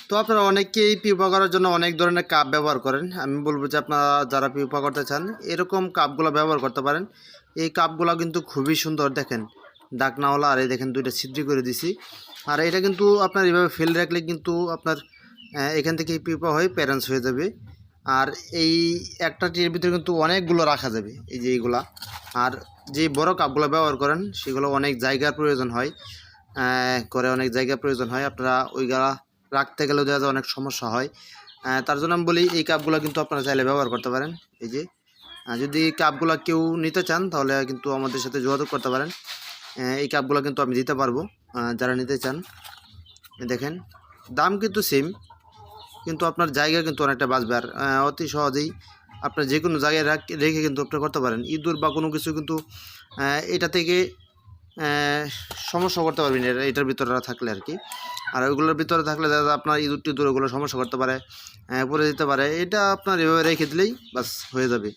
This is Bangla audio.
তো আপনারা অনেকেই পিউপা করার জন্য অনেক ধরনের কাপ ব্যবহার করেন। আমি বলবো যে আপনারা যারা পিউপা করতে চান এরকম কাপগুলো ব্যবহার করতে পারেন। এই কাপগুলো কিন্তু খুবই সুন্দর, দেখেন ডাকনাওয়ালা, আর এই দেখেন দুইটা ছিদ্র করে দিছি। আর এটা কিন্তু আপনার এভাবে ফেলে রাখলে কিন্তু আপনার এখান থেকে পিউপা হয়ে প্যারেন্টস হয়ে যাবে। আর এই একটা টির ভিতরে কিন্তু অনেকগুলো রাখা যাবে, এই যে এইগুলা। আর যে বড় কাপগুলো ব্যবহার করেন সেগুলো অনেক জায়গার প্রয়োজন হয়, করে অনেক জায়গা প্রয়োজন হয়, আপনারা ওইগুলা রাখতে গেলেও দেখা যায় অনেক সমস্যা হয়। তার জন্য আমি বলি এই কাপগুলো কিন্তু আপনারা চাইলে ব্যবহার করতে পারেন। এই যে যদি কাপগুলো কেউ নিতে চান তাহলে কিন্তু আমাদের সাথে যোগাযোগ করতে পারেন। এই কাপগুলো কিন্তু আমি দিতে পারবো যারা নিতে চান। দেখেন দাম কিন্তু সেম, কিন্তু আপনার জায়গা কিন্তু অনেকটা বাঁচবে। আর অতি সহজেই আপনার যে কোনো জায়গায় রেখে কিন্তু আপনি করতে পারেন। ইঁদুর বা কোনো কিছু কিন্তু এটা থেকে সমস্যা করতে পারবেন এটার ভিতরে থাকলে আর কি। আর ওইগুলোর ভিতরে থাকলে দাদা আপনার ইঁদুর টিঁদুর ওগুলো সমস্যা করতে পারে, পড়ে যেতে পারে। এটা আপনার এভাবে রেখে দিলেই বাস হয়ে যাবে।